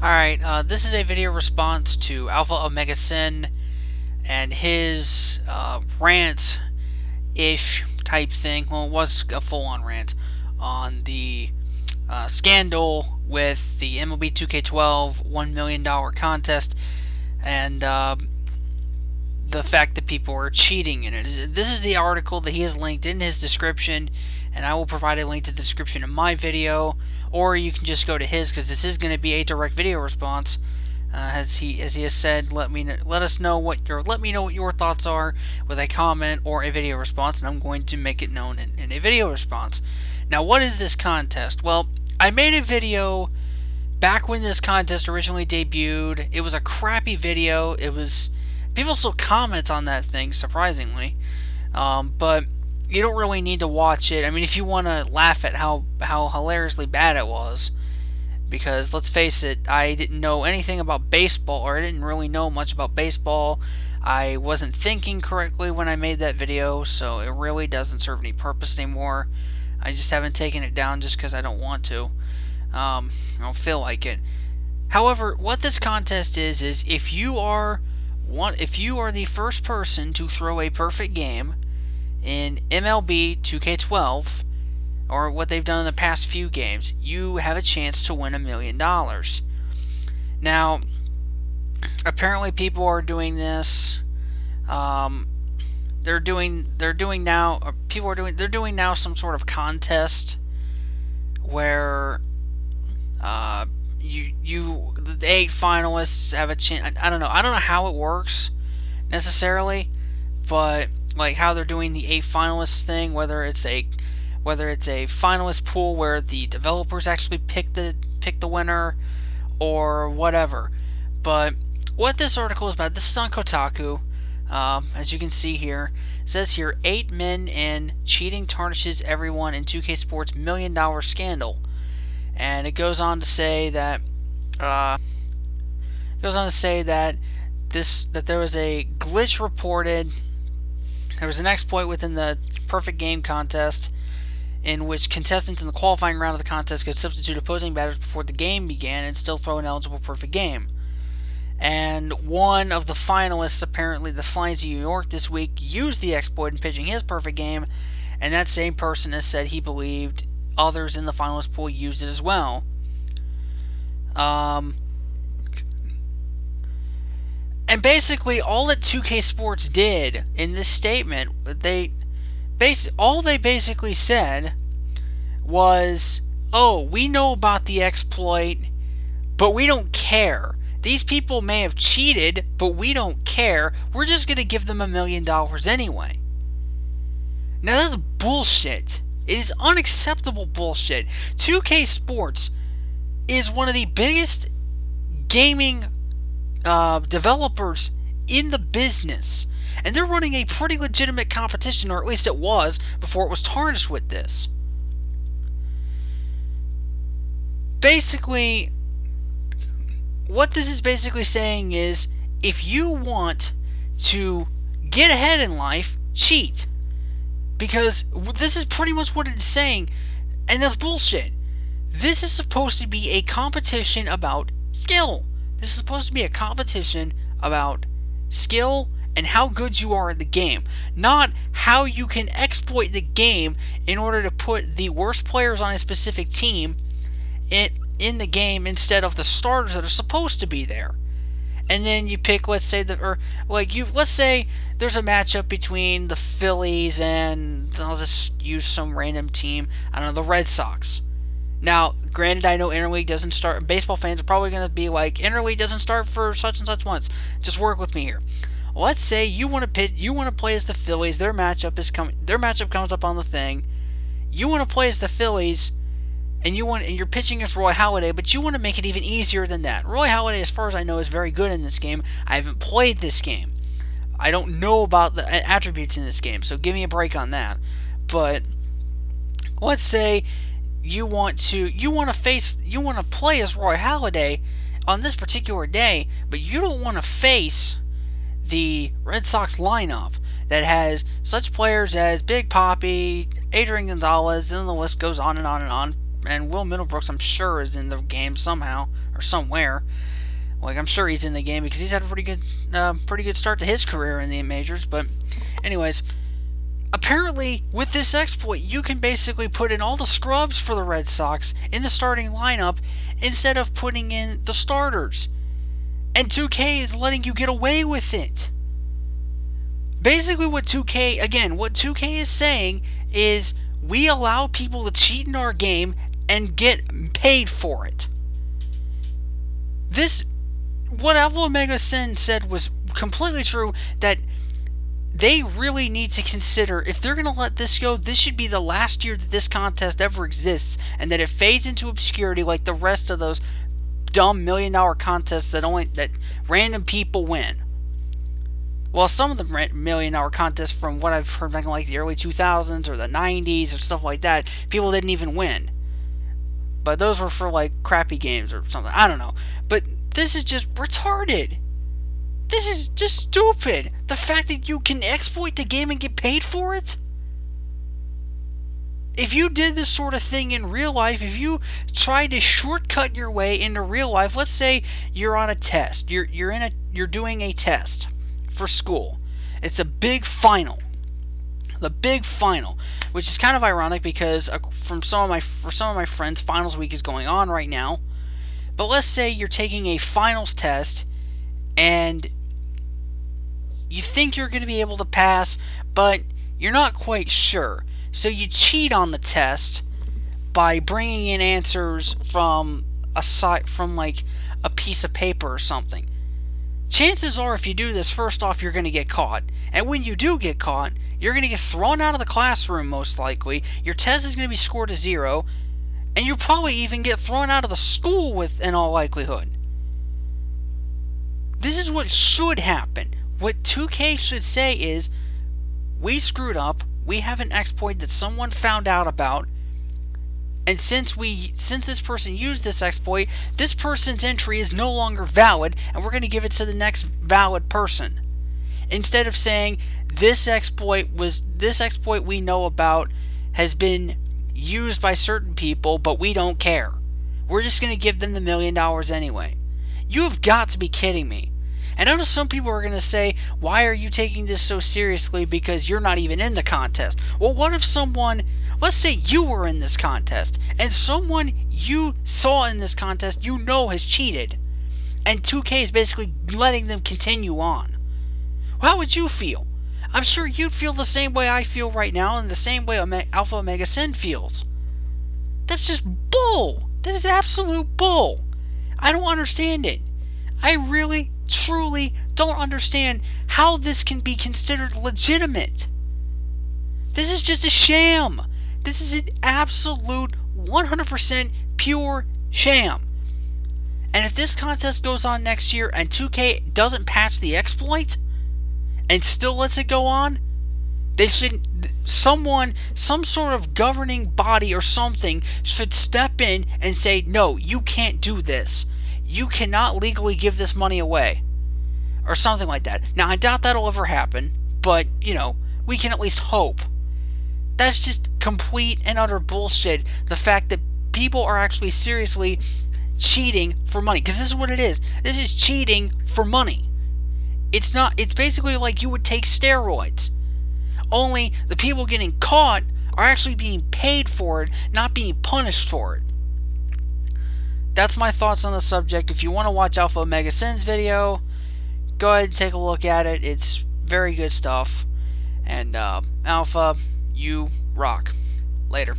Alright, this is a video response to AlphaOmegaSin and his rant-ish type thing. Well, it was a full-on rant on the scandal with the MLB 2K12 $1 million contest and the fact that people are cheating in it. This is the article that he has linked in his description, and I will provide a link to the description in my video, or you can just go to his, because this is going to be a direct video response. As he has said, let me know what your thoughts are with a comment or a video response, and I'm going to make it known in a video response. Now, what is this contest? Well, I made a video back when this contest originally debuted. It was a crappy video. People still comment on that thing, surprisingly, but you don't really need to watch it. I mean, if you want to laugh at how hilariously bad it was, because let's face it, I didn't know anything about baseball, or I didn't really know much about baseball. I wasn't thinking correctly when I made that video, so it really doesn't serve any purpose anymore. I just haven't taken it down just because I don't want to. I don't feel like it. However, what this contest is if you are the first person to throw a perfect game in MLB 2K12, or what they've done in the past few games, you have a chance to win $1 million. Now, apparently people are doing this. They're doing now some sort of contest where the 8 finalists have a chance. I don't know how it works necessarily, but like how they're doing the 8 finalists thing, whether it's a finalist pool where the developers actually pick the winner or whatever. But what this article is about, this is on Kotaku. As you can see here, it says here, 8 men and cheating tarnishes everyone in 2K Sports $1 million scandal. And it goes on to say that there was a glitch reported. There was an exploit within the perfect game contest in which contestants in the qualifying round of the contest could substitute opposing batters before the game began and still throw an eligible perfect game. And one of the finalists, apparently the Flying to New York this week, used the exploit in pitching his perfect game, and that same person has said he believed others in the finalist pool used it as well. And basically, all that 2K Sports did in this statement, all they basically said was, "Oh, we know about the exploit, but we don't care. These people may have cheated, but we don't care. We're just going to give them $1 million anyway." Now, that's bullshit. It is unacceptable bullshit. 2K Sports is one of the biggest gaming developers in the business, and they're running a pretty legitimate competition, or at least it was before it was tarnished with this. Basically, what this is basically saying is, if you want to get ahead in life, cheat. Because this is pretty much what it's saying, and that's bullshit. This is supposed to be a competition about skill. This is supposed to be a competition about skill and how good you are at the game, not how you can exploit the game in order to put the worst players on a specific team in the game instead of the starters that are supposed to be there. And then you pick, let's say let's say there's a matchup between the Phillies and, I'll just use some random team, I don't know, the Red Sox. Now, granted, I know Interleague doesn't start. Baseball fans are probably going to be like, Interleague doesn't start for such and such once. Just work with me here. Let's say you want to play as the Phillies. Their matchup comes up on the thing. You want to play as the Phillies, and you're pitching as Roy Halladay, but you want to make it even easier than that. Roy Halladay, as far as I know, is very good in this game. I haven't played this game. I don't know about the attributes in this game, so give me a break on that. But let's say you want to play as Roy Halladay on this particular day, but you don't want to face the Red Sox lineup that has such players as Big Papi, Adrian Gonzalez, and the list goes on and on and on. And Will Middlebrooks, I'm sure, is in the game somehow, or somewhere. Like, I'm sure he's in the game because he's had a pretty good start to his career in the majors. But anyways, apparently with this exploit, you can basically put in all the scrubs for the Red Sox in the starting lineup instead of putting in the starters. And 2K is letting you get away with it. Basically what 2K is saying is we allow people to cheat in our game and get paid for it. What AlphaOmegaSin said was completely true, that they really need to consider, if they're going to let this go, this should be the last year that this contest ever exists, and that it fades into obscurity like the rest of those dumb $1 million contests that random people win. Well, some of the $1 million contests, from what I've heard, back in like the early 2000s or the 90s or stuff like that, people didn't even win. But those were for like crappy games or something. I don't know. But this is just retarded. This is just stupid. The fact that you can exploit the game and get paid for it. If you did this sort of thing in real life, if you tried to shortcut your way into real life, let's say you're on a test. You're doing a test for school. It's a big final. The big final, which is kind of ironic because for some of my friends, finals week is going on right now. But let's say you're taking a finals test and you think you're going to be able to pass, but you're not quite sure. So you cheat on the test by bringing in answers from like a piece of paper or something. Chances are, if you do this, first off, you're going to get caught. And when you do get caught, you're going to get thrown out of the classroom, most likely. Your test is going to be scored to 0. And you'll probably even get thrown out of the school in all likelihood. This is what should happen. What 2K should say is, we screwed up. We have an exploit that someone found out about. And since this person used this exploit, this person's entry is no longer valid, and we're going to give it to the next valid person. Instead of saying, this exploit we know about has been used by certain people, but we don't care. We're just going to give them the $1 million anyway. You have got to be kidding me. And I know some people are going to say, why are you taking this so seriously because you're not even in the contest? Well, what if someone, let's say you were in this contest, and someone you saw in this contest you know has cheated, and 2K is basically letting them continue on? How would you feel? I'm sure you'd feel the same way I feel right now, and the same way AlphaOmegaSin feels. That's just bull. That is absolute bull. I don't understand it. I really, truly don't understand how this can be considered legitimate. This is just a sham. This is an absolute 100% pure sham. And if this contest goes on next year and 2K doesn't patch the exploit and still lets it go on, they should, some sort of governing body or something should step in and say, no, you can't do this. You cannot legally give this money away. Or something like that. Now, I doubt that'll ever happen, but, we can at least hope. That's just complete and utter bullshit. The fact that people are actually seriously cheating for money. Because this is what it is. This is cheating for money. It's basically like you would take steroids. Only the people getting caught are actually being paid for it, not being punished for it. That's my thoughts on the subject. If you want to watch AlphaOmegaSin's video, go ahead and take a look at it. It's very good stuff. And Alpha, you rock. Later.